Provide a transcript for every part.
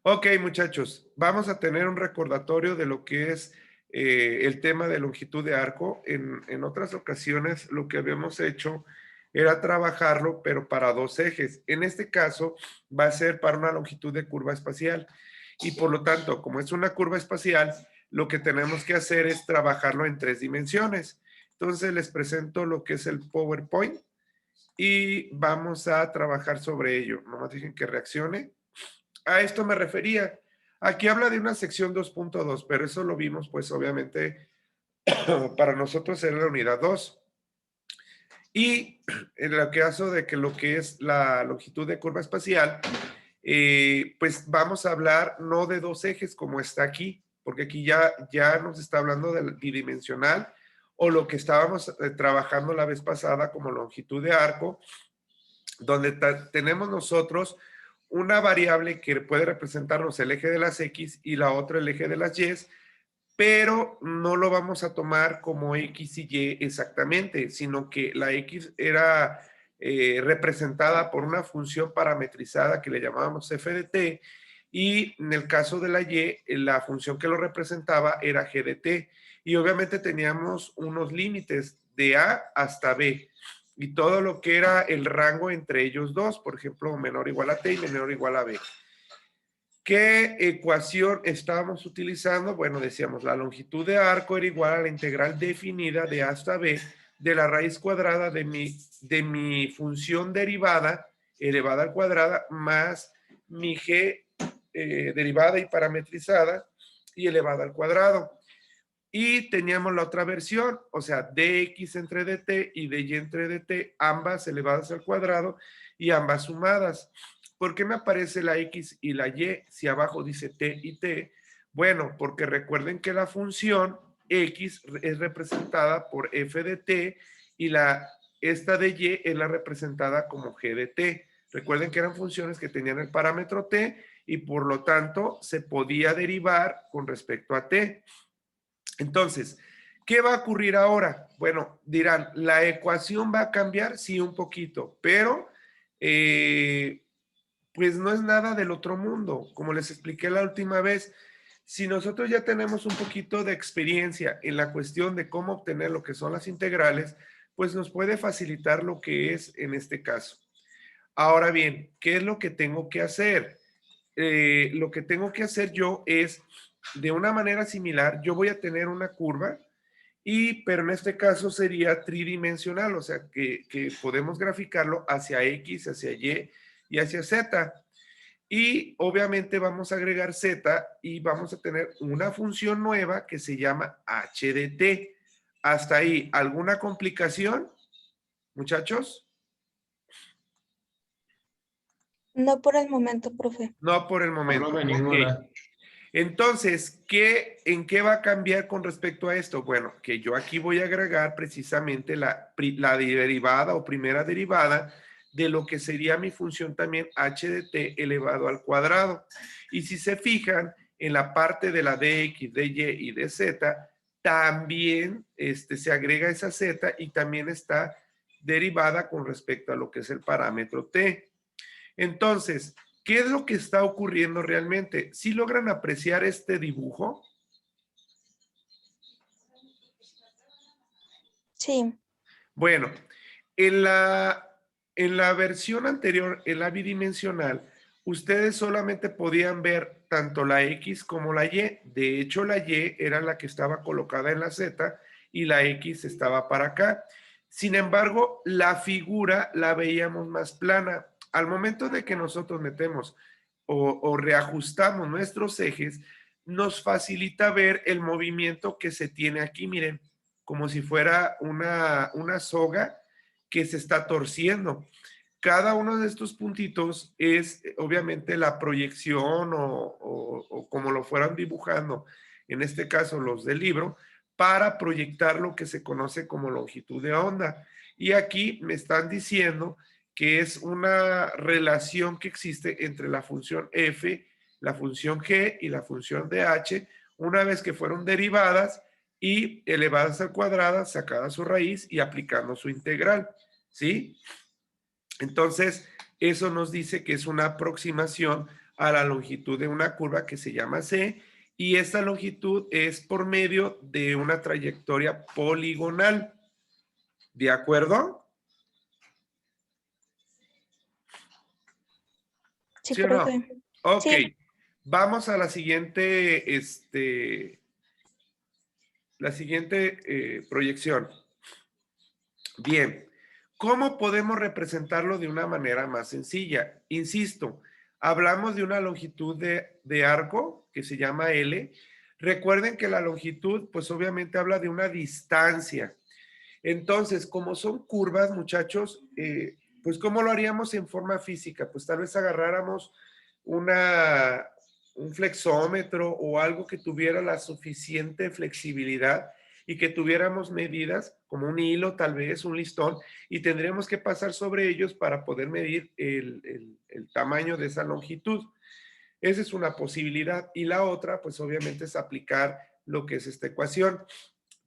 Ok, muchachos, vamos a tener un recordatorio de lo que es el tema de longitud de arco. En otras ocasiones lo que habíamos hecho era trabajarlo, pero para dos ejes. En este caso va a ser para una longitud de curva espacial. Y por lo tanto, como es una curva espacial, lo que tenemos que hacer es trabajarlo en tres dimensiones. Entonces les presento lo que es el PowerPoint y vamos a trabajar sobre ello. Nomás dejen que reaccione. A esto me refería. Aquí habla de una sección 2.2, pero eso lo vimos, pues obviamente, para nosotros era la unidad 2. Y en el caso de que lo que es la longitud de curva espacial, pues vamos a hablar no de dos ejes como está aquí, porque aquí ya nos está hablando del bidimensional o lo que estábamos trabajando la vez pasada como longitud de arco, donde tenemos nosotros una variable que puede representarnos el eje de las X y la otra el eje de las Y, pero no lo vamos a tomar como X y Y exactamente, sino que la X era representada por una función parametrizada que le llamábamos f de t, y en el caso de la Y, la función que lo representaba era g de t, y obviamente teníamos unos límites de A hasta B, y todo lo que era el rango entre ellos dos, por ejemplo, menor o igual a t y menor o igual a b. ¿Qué ecuación estábamos utilizando? Bueno, decíamos, la longitud de arco era igual a la integral definida de A hasta B de la raíz cuadrada de mi función derivada elevada al cuadrado más mi g derivada y parametrizada y elevada al cuadrado. Y teníamos la otra versión, o sea, dx entre dt y dy entre dt, ambas elevadas al cuadrado y ambas sumadas. ¿Por qué me aparece la x y la y si abajo dice t y t? Bueno, porque recuerden que la función x es representada por f de t y esta de y es la representada como g de t. Recuerden que eran funciones que tenían el parámetro t y por lo tanto se podía derivar con respecto a t. Entonces, ¿qué va a ocurrir ahora? Bueno, dirán, ¿la ecuación va a cambiar? Sí, un poquito, pero pues no es nada del otro mundo. Como les expliqué la última vez, si nosotros ya tenemos un poquito de experiencia en la cuestión de cómo obtener lo que son las integrales, pues nos puede facilitar lo que es en este caso. Ahora bien, ¿qué es lo que tengo que hacer? Lo que tengo que hacer yo es, de una manera similar, yo voy a tener una curva, pero en este caso sería tridimensional, o sea, que podemos graficarlo hacia X, hacia y hacia Z. Y obviamente vamos a agregar Z y vamos a tener una función nueva que se llama h de t. Hasta ahí, ¿alguna complicación, muchachos? No por el momento, profe. No por el No, momento. profe, Ok. ninguna. Entonces, ¿en qué va a cambiar con respecto a esto? Bueno, que yo aquí voy a agregar precisamente la derivada o primera derivada de lo que sería mi función también h de t elevado al cuadrado. Y si se fijan, en la parte de la dx, dy y dz, también se agrega esa z y también está derivada con respecto a lo que es el parámetro t. Entonces, ¿qué es lo que está ocurriendo realmente? ¿Sí logran apreciar este dibujo? Sí, Bueno, en la versión anterior, en la bidimensional, ustedes solamente podían ver tanto la X como la Y. De hecho, la Y era la que estaba colocada en la Z y la X estaba para acá. Sin embargo, la figura la veíamos más plana. Al momento de que nosotros metemos o reajustamos nuestros ejes, nos facilita ver el movimiento que se tiene aquí. Miren, como si fuera una soga que se está torciendo. Cada uno de estos puntitos es obviamente la proyección o como lo fueran dibujando, en este caso los del libro, para proyectar lo que se conoce como longitud de onda. Y aquí me están diciendo que es una relación que existe entre la función f, la función g y la función de h, una vez que fueron derivadas y elevadas al cuadrado, sacada su raíz y aplicando su integral, ¿sí? Entonces, eso nos dice que es una aproximación a la longitud de una curva que se llama C, y esta longitud es por medio de una trayectoria poligonal. ¿De acuerdo? Sí, ¿Sí o no? profe. Ok. Sí, Vamos a la siguiente, proyección. Bien, ¿cómo podemos representarlo de una manera más sencilla? Insisto, hablamos de una longitud de arco que se llama L. Recuerden que la longitud, pues obviamente habla de una distancia. Entonces, como son curvas, muchachos, pues ¿cómo lo haríamos en forma física? Pues tal vez agarráramos una, un flexómetro o algo que tuviera la suficiente flexibilidad y que tuviéramos medidas, como un hilo, tal vez, un listón, y tendríamos que pasar sobre ellos para poder medir el tamaño de esa longitud. Esa es una posibilidad. Y la otra, pues obviamente es aplicar lo que es esta ecuación.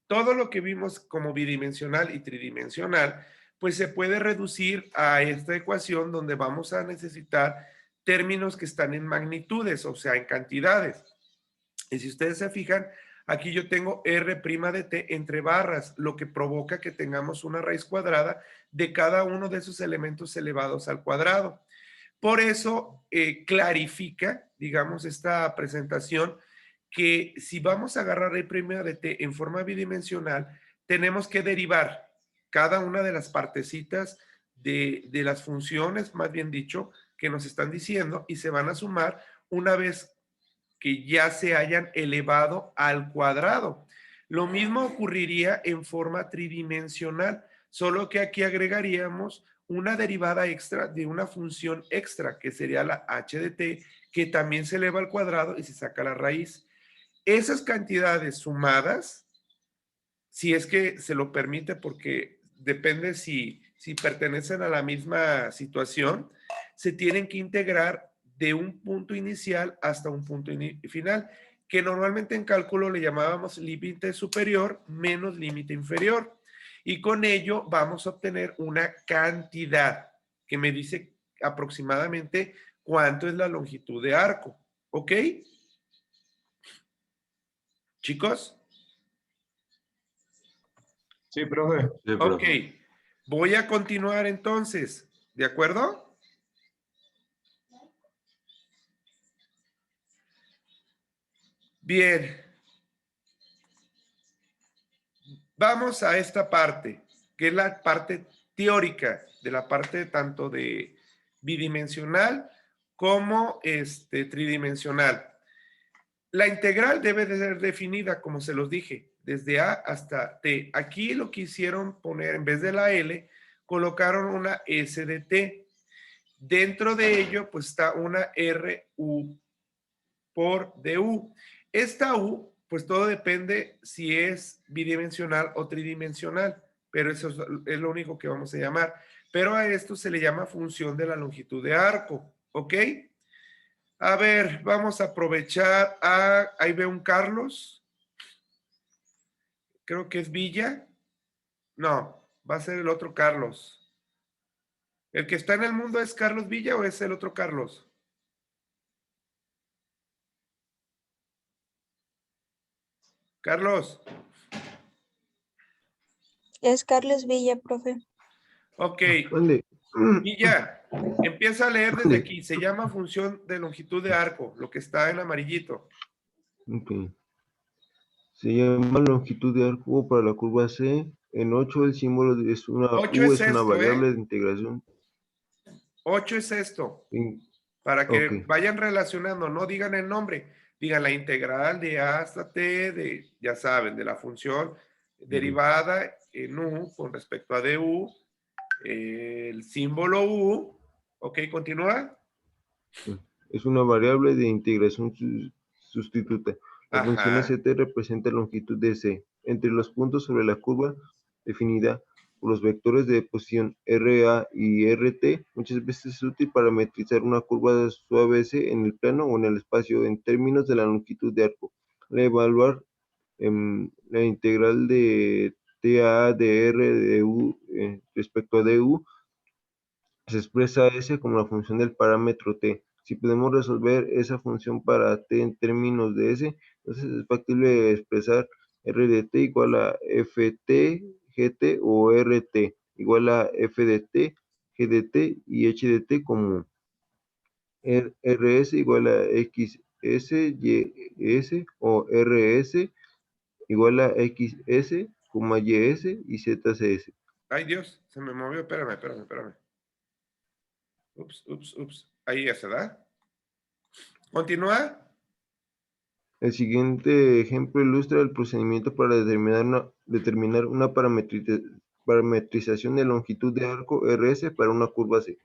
Todo lo que vimos como bidimensional y tridimensional, pues se puede reducir a esta ecuación donde vamos a necesitar términos que están en magnitudes, o sea, en cantidades. Y si ustedes se fijan, aquí yo tengo R' de t entre barras, lo que provoca que tengamos una raíz cuadrada de cada uno de esos elementos elevados al cuadrado. Por eso clarifica, digamos, esta presentación que si vamos a agarrar R' de t en forma bidimensional, tenemos que derivar cada una de las partecitas de las funciones, más bien dicho, que nos están diciendo y se van a sumar una vez que ya se hayan elevado al cuadrado. Lo mismo ocurriría en forma tridimensional, solo que aquí agregaríamos una derivada extra de una función extra, que sería la h de t, que también se eleva al cuadrado y se saca la raíz. Esas cantidades sumadas, si es que se lo permite, porque depende si pertenecen a la misma situación, se tienen que integrar de un punto inicial hasta un punto final, que normalmente en cálculo le llamábamos límite superior menos límite inferior. Y con ello vamos a obtener una cantidad que me dice aproximadamente cuánto es la longitud de arco. ¿Ok? Chicos. Sí, profe. Sí, Ok. profe. Voy a continuar entonces. ¿De acuerdo? Bien. Vamos a esta parte, que es la parte teórica de la parte tanto de bidimensional como tridimensional. La integral debe de ser definida, como se los dije, desde A hasta T. Aquí lo que hicieron poner, en vez de la L, colocaron una S de T. Dentro de ello, pues está una RU por DU. Esta U, pues todo depende si es bidimensional o tridimensional, pero eso es lo único que vamos a llamar. Pero a esto se le llama función de la longitud de arco, ¿ok? A ver, vamos a aprovechar ahí veo un Carlos, creo que es Villa. No, va a ser el otro Carlos. ¿El que está en el mundo es Carlos Villa o es el otro Carlos? Carlos. es Carlos Villa, profe. Ok. ¿Dónde? Villa, empieza a leer desde ¿Dónde? aquí. Se llama función de longitud de arco, lo que está en amarillito. Ok. Se llama longitud de arco para la curva C. En 8 el símbolo es una 8 U, es es una esto, variable ¿eh? de integración. 8 es esto. En- Para Ok. que vayan relacionando, no digan el nombre, digan la integral de A hasta T, ya saben, de la función derivada en U con respecto a DU, el símbolo U. Ok, continúa. Es una variable de integración sustituta. La función Ajá. st representa la longitud de C entre los puntos sobre la curva definida por los vectores de posición RA y RT. Muchas veces es útil para metrizar una curva suave C en el plano o en el espacio en términos de la longitud de arco. Al evaluar la integral de TA de R de U respecto a DU, se expresa S como la función del parámetro T. Si podemos resolver esa función para t en términos de s, entonces es factible expresar r de t igual a ft, gt o rt igual a f de t, g de t y h de t como rs igual a xs, ys o rs igual a xs, ys y zcs. Ay, Dios, se me movió. Espérame. Ups. Ahí ya se da. Continúa. El siguiente ejemplo ilustra el procedimiento para determinar una parametrización de longitud de arco RS para una curva C.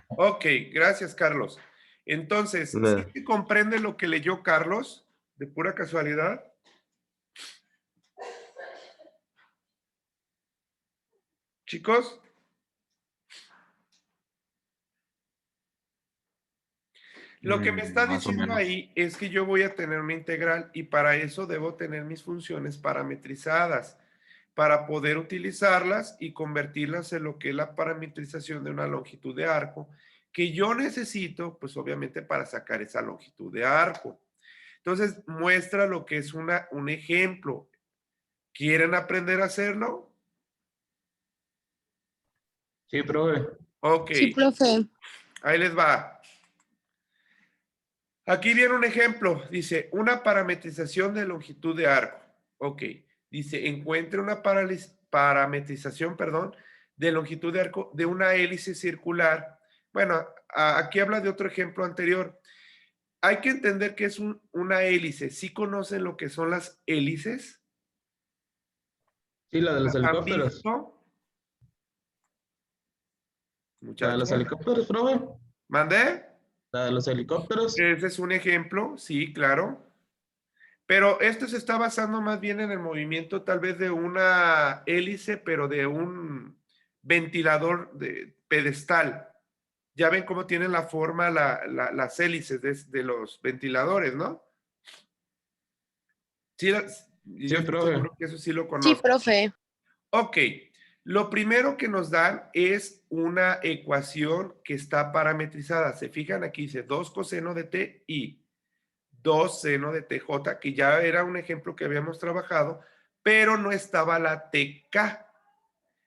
Ok, gracias, Carlos. Entonces, ¿sí Nada. se comprende lo que leyó Carlos? De pura casualidad. Chicos. Lo que me está Más o diciendo menos. ahí es que yo voy a tener una integral y para eso debo tener mis funciones parametrizadas para poder utilizarlas y convertirlas en lo que es la parametrización de una longitud de arco que yo necesito, pues obviamente para sacar esa longitud de arco. Entonces, muestra lo que es un ejemplo. ¿Quieren aprender a hacerlo? Sí, profe. Ok, Sí, profe. ahí les va. Aquí viene un ejemplo. Dice, una parametrización de longitud de arco. Ok. Dice, encuentre una parametrización, perdón, de longitud de arco de una hélice circular. Bueno, aquí habla de otro ejemplo anterior. Hay que entender que es una hélice. ¿Sí conocen lo que son las hélices? Sí, la de los ¿Han helicópteros. visto, La de los muchachos? helicópteros, profe. ¿Mandé? La de los helicópteros. Ese es un ejemplo, sí, claro. Pero esto se está basando más bien en el movimiento tal vez de una hélice, pero de un ventilador de pedestal. Ya ven cómo tienen la forma las hélices de los ventiladores, ¿no? Sí, yo Sí, estoy profe. seguro que eso sí lo Sí, conozco. profe. Ok, lo primero que nos dan es una ecuación que está parametrizada. Se fijan aquí, dice 2 coseno de t y 2 seno de tj, que ya era un ejemplo que habíamos trabajado, pero no estaba la tk.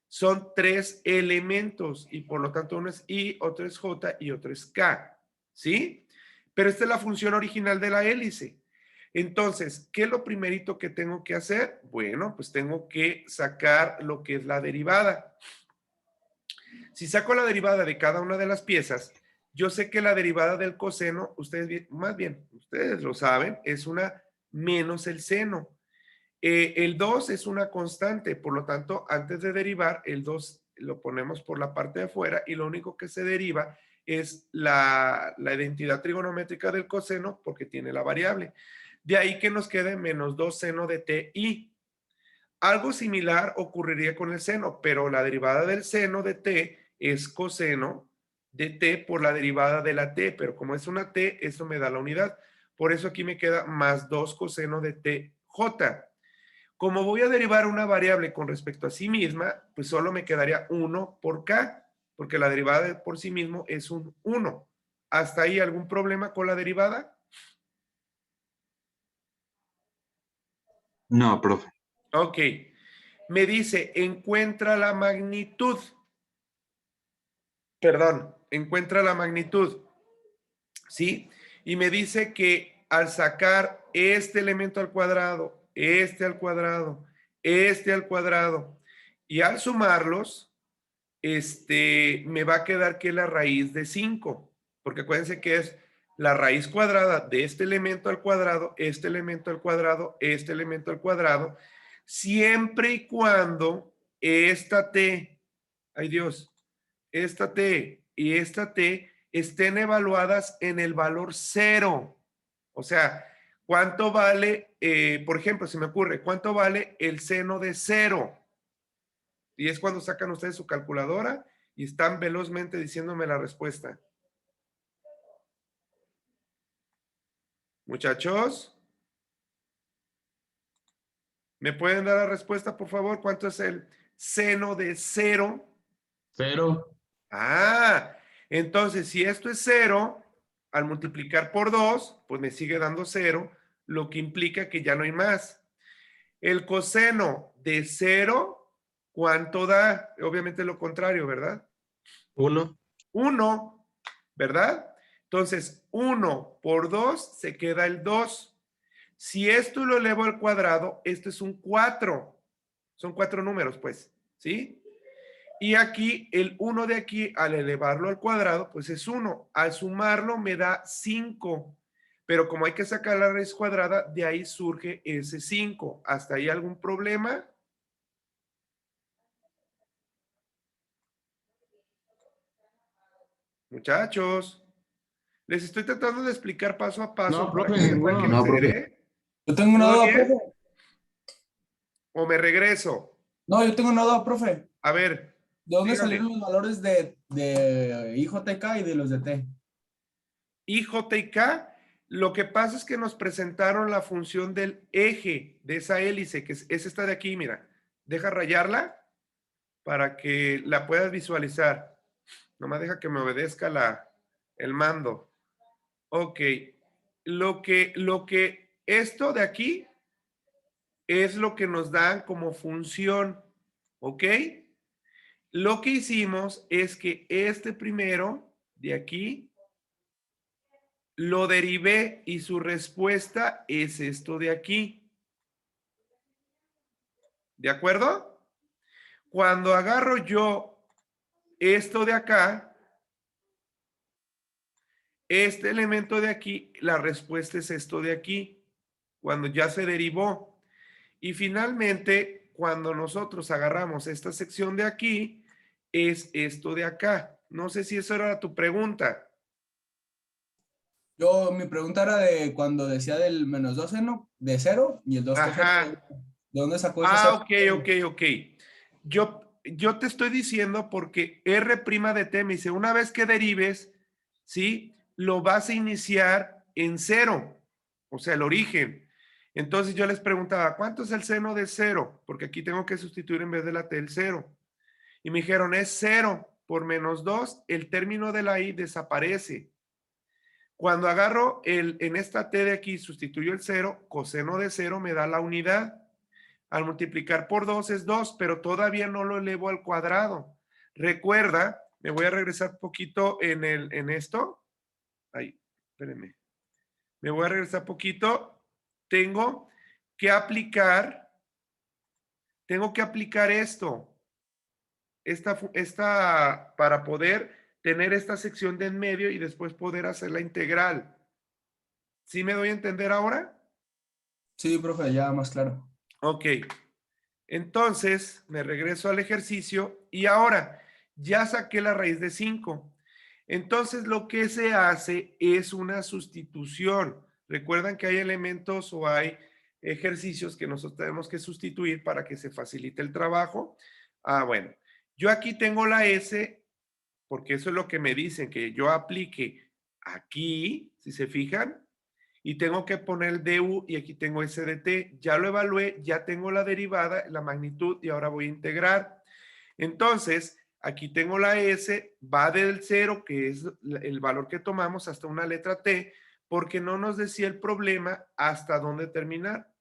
Son 3 elementos y por lo tanto uno es i, otro es j y otro es k. ¿Sí? Pero esta es la función original de la hélice. Entonces, ¿qué es lo primerito que tengo que hacer? Bueno, pues tengo que sacar lo que es la derivada. Si saco la derivada de cada una de las piezas, yo sé que la derivada del coseno, ustedes lo saben, es una menos el seno. El 2 es una constante, por lo tanto, antes de derivar, el 2 lo ponemos por la parte de afuera y lo único que se deriva es la identidad trigonométrica del coseno porque tiene la variable. De ahí que nos quede menos 2 seno de ti. Algo similar ocurriría con el seno, pero la derivada del seno de t es coseno de t por la derivada de la t, pero como es una t, eso me da la unidad. Por eso aquí me queda más 2 coseno de tj. Como voy a derivar una variable con respecto a sí misma, pues solo me quedaría 1 por k, porque la derivada por sí mismo es un 1. ¿Hasta ahí algún problema con la derivada? No, profe. Ok. Me dice, encuentra la magnitud. Perdón, encuentra la magnitud. ¿Sí? Y me dice que al sacar este elemento al cuadrado, este al cuadrado, este al cuadrado, y al sumarlos, me va a quedar que la raíz de 5, porque acuérdense que es la raíz cuadrada de este elemento al cuadrado, este elemento al cuadrado, este elemento al cuadrado, siempre y cuando esta t, ay Dios, esta t y esta t estén evaluadas en el valor 0. O sea, ¿cuánto vale, por ejemplo, se me ocurre, cuánto vale el seno de 0? Y es cuando sacan ustedes su calculadora y están velozmente diciéndome la respuesta. Muchachos, ¿me pueden dar la respuesta, por favor? ¿Cuánto es el seno de 0? Cero. Ah, entonces si esto es 0, Al multiplicar por 2, pues me sigue dando 0, lo que implica que ya no hay más. El coseno de 0, ¿cuánto da? Obviamente lo contrario, ¿verdad? 1. 1, ¿verdad? Entonces, 1 por 2 se queda el 2. Si esto lo elevo al cuadrado, esto es un 4. Son 4 números, pues, ¿sí? Y aquí, el 1 de aquí, al elevarlo al cuadrado, pues es 1. Al sumarlo me da 5. Pero como hay que sacar la raíz cuadrada, de ahí surge ese 5. ¿Hasta ahí algún problema? Muchachos, les estoy tratando de explicar paso a paso No, para profe, que sepan ninguno. qué No, hacer, profe. ¿eh? Yo tengo una ¿Todo duda, bien? profe. ¿O me regreso? No, yo tengo una duda, profe. A ver, ¿De dónde dígame. salieron los valores de IJK y de los de T? IJ y K, lo que pasa es que nos presentaron la función del eje de esa hélice, que es esta de aquí, mira. Deja rayarla para que la puedas visualizar. Nomás deja que me obedezca el mando. Ok. Esto de aquí es lo que nos dan como función. ¿Ok? Lo que hicimos es que este primero de aquí lo derivé y su respuesta es esto de aquí. ¿De acuerdo? Cuando agarro yo esto de acá, este elemento de aquí, la respuesta es esto de aquí, cuando ya se derivó. Y finalmente, cuando nosotros agarramos esta sección de aquí, es esto de acá. No sé si eso era tu pregunta. Mi pregunta era de cuando decía del menos 2 seno, de 0 y el 2 coseno. Ajá. ¿De dónde sacó ese 0? Ok. Yo te estoy diciendo porque R' de t me dice, una vez que derives, ¿sí? Lo vas a iniciar en 0, o sea, el origen. Entonces yo les preguntaba, ¿cuánto es el seno de 0? Porque aquí tengo que sustituir en vez de la t el 0. Y me dijeron, es 0 por menos 2, el término de la i desaparece. Cuando agarro en esta t de aquí, sustituyo el 0, coseno de 0 me da la unidad. Al multiplicar por 2 es 2, pero todavía no lo elevo al cuadrado. Recuerda, me voy a regresar un poquito en esto. Ay, espérenme. Me voy a regresar poquito. Tengo que aplicar esto. Para poder tener esta sección de en medio y después poder hacer la integral. ¿Sí me doy a entender ahora? Sí, profe, ya más claro. Ok. Entonces, me regreso al ejercicio y ahora ya saqué la raíz de 5. Entonces, lo que se hace es una sustitución. Recuerdan que hay elementos o hay ejercicios que nosotros tenemos que sustituir para que se facilite el trabajo. Bueno, yo aquí tengo la S, porque eso es lo que me dicen, que yo aplique aquí, si se fijan, y tengo que poner el du y aquí tengo ese de t. Ya lo evalué, ya tengo la derivada, la magnitud y ahora voy a integrar. Entonces, aquí tengo la s, va del 0, que es el valor que tomamos, hasta una letra t, porque no nos decía el problema hasta dónde terminar.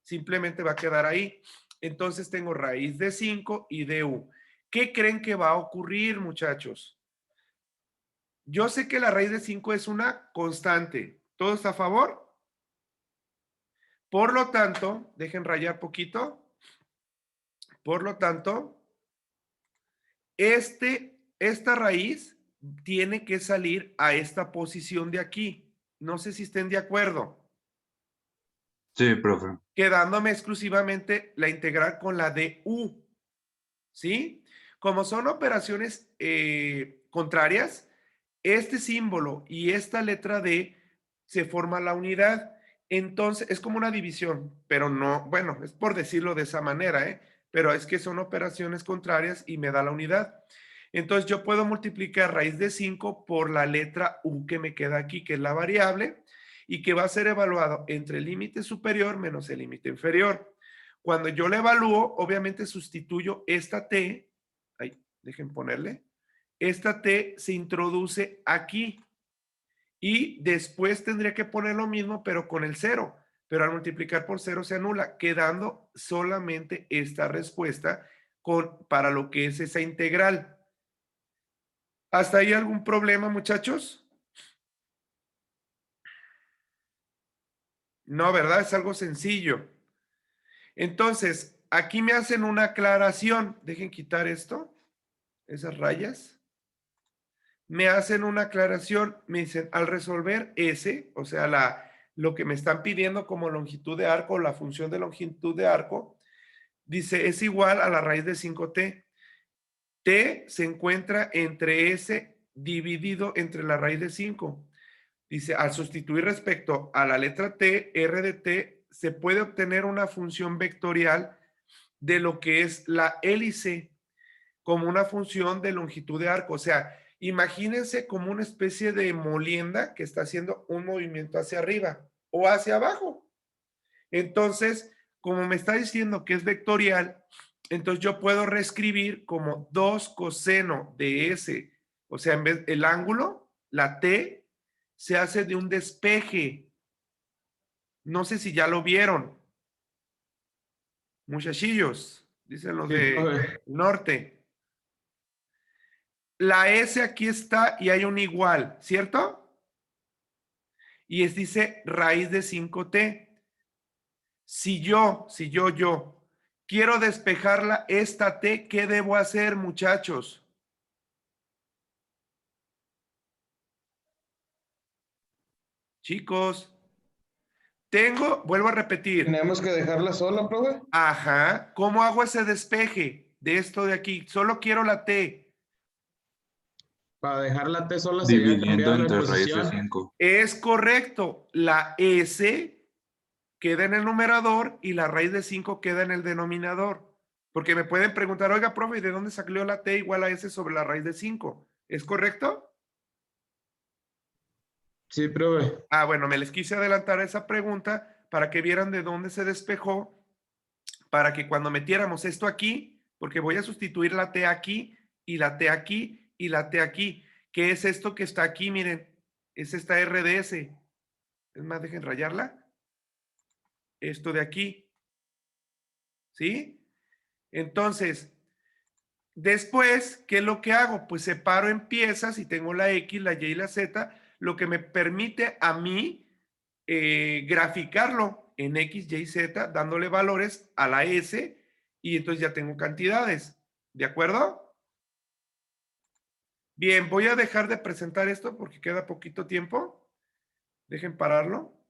Simplemente va a quedar ahí. Entonces tengo raíz de 5 y du. ¿Qué creen que va a ocurrir, muchachos? Yo sé que la raíz de 5 es una constante. ¿Todos a favor? Por lo tanto, dejen rayar poquito. Por lo tanto, esta raíz tiene que salir a esta posición de aquí. No sé si estén de acuerdo. Sí, profe. Quedándome exclusivamente la integral con la de u. ¿Sí? Como son operaciones contrarias, este símbolo y esta letra D se forma la unidad. Entonces, es como una división, pero no, bueno, es por decirlo de esa manera, ¿eh? Pero es que son operaciones contrarias y me da la unidad. Entonces, yo puedo multiplicar raíz de 5 por la letra U que me queda aquí, que es la variable, y que va a ser evaluado entre el límite superior menos el límite inferior. Cuando yo le evalúo, obviamente sustituyo esta T, ahí, dejen ponerle, esta T se introduce aquí Y después tendría que poner lo mismo, pero con el 0. Pero al multiplicar por 0 se anula, quedando solamente esta respuesta para lo que es esa integral. ¿Hasta ahí algún problema, muchachos? No, ¿verdad? Es algo sencillo. Entonces, aquí me hacen una aclaración. Dejen quitar esto, esas rayas. Me hacen una aclaración. Me dicen, al resolver S, o sea, lo que me están pidiendo como longitud de arco, la función de longitud de arco, dice, es igual a la raíz de 5t. T se encuentra entre S dividido entre la raíz de 5. Dice, al sustituir respecto a la letra T, R de T, se puede obtener una función vectorial de lo que es la hélice como una función de longitud de arco. O sea, imagínense como una especie de molienda que está haciendo un movimiento hacia arriba o hacia abajo. Entonces, como me está diciendo que es vectorial, entonces yo puedo reescribir como 2 coseno de S. O sea, en vez el ángulo, la T, se hace de un despeje. No sé si ya lo vieron. Muchachillos, dicen los de norte. La S aquí está y hay un igual, ¿cierto? Y dice raíz de 5t. Si yo quiero despejarla, esta t, ¿qué debo hacer, muchachos? Chicos, vuelvo a repetir. ¿Tenemos que dejarla sola, profe? Ajá, ¿cómo hago ese despeje de esto de aquí? Solo quiero la t. Para dejar la T sola sería Dividiendo cambiar la entre raíz de posición. 5. Es correcto, la S queda en el numerador y la raíz de 5 queda en el denominador. Porque me pueden preguntar, oiga, profe, ¿de dónde salió la t igual a S sobre la raíz de 5? ¿Es correcto? Sí, profe. Ah, bueno, me les quise adelantar a esa pregunta para que vieran de dónde se despejó, para que cuando metiéramos esto aquí, porque voy a sustituir la t aquí y la t aquí y la t aquí. ¿Qué es esto que está aquí? Miren, es esta RDS. Es más, dejen rayarla. Esto de aquí. ¿Sí? Entonces, después, ¿qué es lo que hago? Pues separo en piezas y tengo la X, la Y y la Z, lo que me permite a mí graficarlo en X, Y, Z, dándole valores a la S y entonces ya tengo cantidades. ¿De acuerdo? Bien, voy a dejar de presentar esto porque queda poquito tiempo. Dejen pararlo.